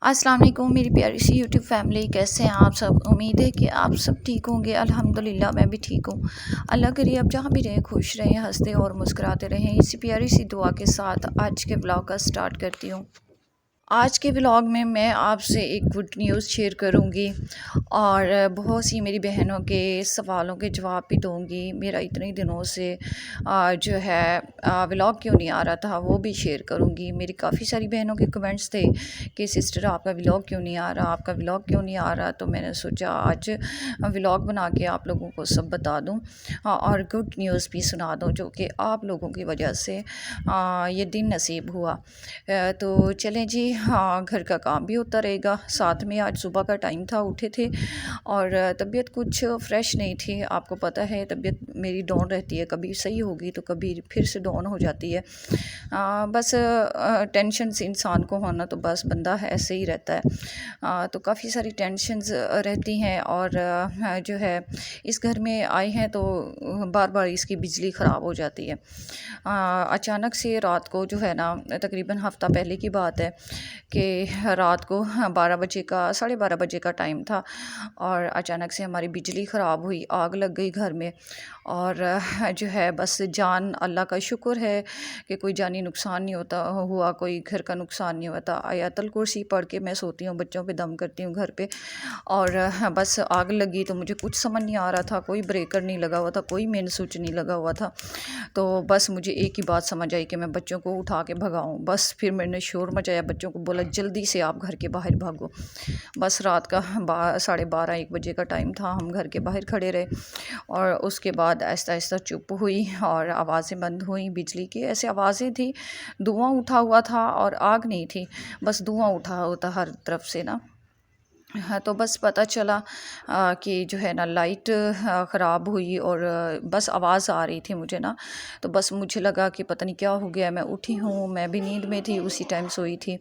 अस्सलाम वालेकुम मेरी प्यारी सी यूट्यूब फैमिली, कैसे हैं आप सब। उम्मीद है कि आप सब ठीक होंगे। अल्हम्दुलिल्लाह मैं भी ठीक हूँ। अल्लाह करिए आप जहाँ भी रहें खुश रहें, हंसते और मुस्कुराते रहें। इसी प्यारी सी दुआ के साथ आज के ब्लॉग का स्टार्ट करती हूँ। आज के व्लॉग में मैं आपसे एक गुड न्यूज़ शेयर करूंगी और बहुत सी मेरी बहनों के सवालों के जवाब भी दूंगी। मेरा इतने दिनों से जो है व्लॉग क्यों नहीं आ रहा था वो भी शेयर करूंगी। मेरी काफ़ी सारी बहनों के कमेंट्स थे कि सिस्टर आपका व्लॉग क्यों नहीं आ रहा, आपका व्लॉग क्यों नहीं आ रहा। तो मैंने सोचा आज व्लॉग बना के आप लोगों को सब बता दूँ और गुड न्यूज़ भी सुना दूँ जो कि आप लोगों की वजह से ये दिन नसीब हुआ। तो चलें जी, हाँ घर का काम भी होता रहेगा। साथ में आज सुबह का टाइम था, उठे थे और तबीयत कुछ फ्रेश नहीं थी। आपको पता है तबीयत मेरी डाउन रहती है, कभी सही होगी तो कभी फिर से डाउन हो जाती है। बस टेंशन से इंसान को होना तो बस बंदा ऐसे ही रहता है। तो काफ़ी सारी टेंशन्स रहती हैं और जो है इस घर में आए हैं तो बार बार इसकी बिजली ख़राब हो जाती है। अचानक से रात को जो है ना, तकरीबन हफ़्ता पहले की बात है कि रात को 12 बजे का 12:30 बजे का टाइम था और अचानक से हमारी बिजली ख़राब हुई, आग लग गई घर में। और जो है बस जान, अल्लाह का शुक्र है कि कोई जानी नुकसान नहीं हुआ, कोई घर का नुकसान नहीं होता। आयतल कुर्सी पढ़ के मैं सोती हूँ, बच्चों पे दम करती हूँ घर पे। और बस आग लगी तो मुझे कुछ समझ नहीं आ रहा था, कोई ब्रेकर नहीं लगा हुआ था, कोई मेन स्विच नहीं लगा हुआ था। तो बस मुझे एक ही बात समझ आई कि मैं बच्चों को उठा के भगाऊँ। बस फिर मैंने शोर मचाया, बच्चों को बोला जल्दी से आप घर के बाहर भागो। बस रात का 12:30-1 बजे का टाइम था, हम घर के बाहर खड़े रहे और उसके बाद आहिस्ता आहिस्ता चुप हुई और आवाज़ें बंद हुई बिजली की। ऐसे आवाज़ें थी, धुआं उठा हुआ था और आग नहीं थी, बस धुआं उठा होता हर तरफ से ना। हाँ, तो बस पता चला कि जो है ना लाइट ख़राब हुई और बस आवाज़ आ रही थी मुझे ना। तो बस मुझे लगा कि पता नहीं क्या हो गया। मैं उठी हूँ, मैं भी नींद में थी, उसी टाइम सोई थी।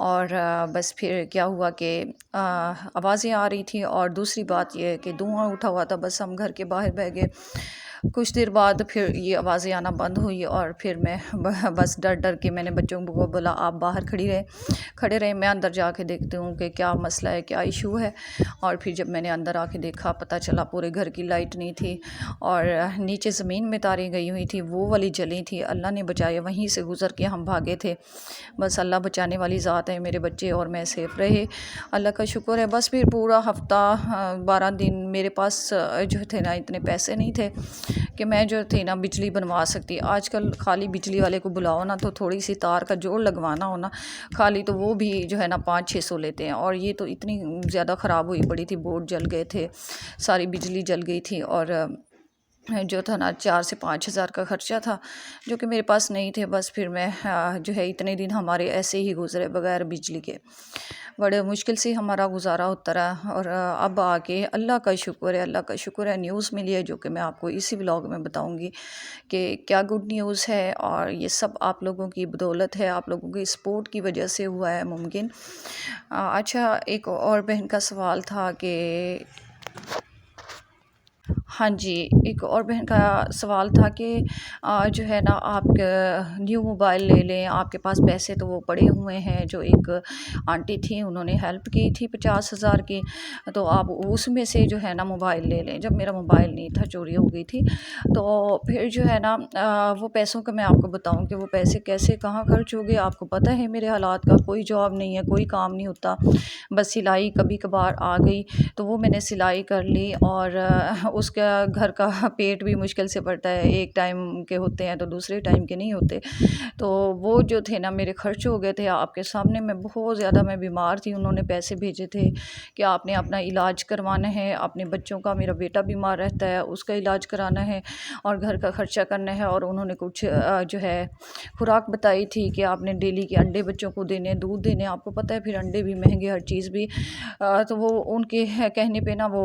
और बस फिर क्या हुआ कि आवाज़ें आ रही थी और दूसरी बात ये है कि धुआं उठा हुआ था। बस हम घर के बाहर बह गए। कुछ देर बाद फिर ये आवाज़ें आना बंद हुई और फिर मैं बस डर डर के मैंने बच्चों को बोला आप बाहर खड़े रहे, मैं अंदर जाके देखती हूँ कि क्या मसला है, क्या इशू है। और फिर जब मैंने अंदर आके देखा, पता चला पूरे घर की लाइट नहीं थी और नीचे ज़मीन में तारें गई हुई थी, वो वाली जली थी। अल्लाह ने बचाया, वहीं से गुज़र के हम भागे थे। बस अल्लाह बचाने वाली ज़ात है, मेरे बच्चे और मैं सेफ़ रहे, अल्लाह का शुक्र है। बस फिर पूरा हफ़्ता 12 दिन मेरे पास जो थे ना इतने पैसे नहीं थे कि मैं जो थी ना बिजली बनवा सकती। आजकल खाली बिजली वाले को बुलाओ ना तो थोड़ी सी तार का जोड़ लगवाना हो ना खाली, तो वो भी जो है ना 500-600 लेते हैं। और ये तो इतनी ज़्यादा ख़राब हुई पड़ी थी, बोर्ड जल गए थे, सारी बिजली जल गई थी और जो था ना 4 से 5 हज़ार का ख़र्चा था जो कि मेरे पास नहीं थे। बस फिर मैं जो है इतने दिन हमारे ऐसे ही गुज़रे बग़ैर बिजली के, बड़े मुश्किल से हमारा गुजारा होता रहा। और अब आके अल्लाह का शुक्र है, अल्लाह का शुक्र है न्यूज़ मिली है जो कि मैं आपको इसी व्लॉग में बताऊंगी कि क्या गुड न्यूज़ है। और ये सब आप लोगों की बदौलत है, आप लोगों की सपोर्ट की वजह से हुआ है मुमकिन। अच्छा, एक और बहन का सवाल था कि हाँ जी, एक और बहन का सवाल था कि जो है ना आप न्यू मोबाइल ले लें, आपके पास पैसे तो वो पड़े हुए हैं। जो एक आंटी थी उन्होंने हेल्प की थी 50,000 की, तो आप उसमें से जो है ना मोबाइल ले लें। जब मेरा मोबाइल नहीं था, चोरी हो गई थी, तो फिर जो है ना वो पैसों का मैं आपको बताऊं कि वो पैसे कैसे कहाँ खर्च हो गए। आपको पता है मेरे हालात का, कोई जॉब नहीं है, कोई काम नहीं होता, बस सिलाई कभी कभार आ गई तो वो मैंने सिलाई कर ली। और उसका घर का पेट भी मुश्किल से पड़ता है, एक टाइम के होते हैं तो दूसरे टाइम के नहीं होते। तो वो जो थे ना मेरे खर्च हो गए थे आपके सामने। मैं बहुत ज़्यादा मैं बीमार थी, उन्होंने पैसे भेजे थे कि आपने अपना इलाज करवाना है, अपने बच्चों का, मेरा बेटा बीमार रहता है उसका इलाज कराना है और घर का खर्चा करना है। और उन्होंने कुछ जो है खुराक बताई थी कि आपने डेली के अंडे बच्चों को देने, दूध देने। आपको पता है फिर अंडे भी महंगे, हर चीज़ भी। तो वो उनके कहने पे ना वो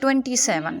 27،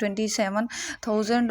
27,000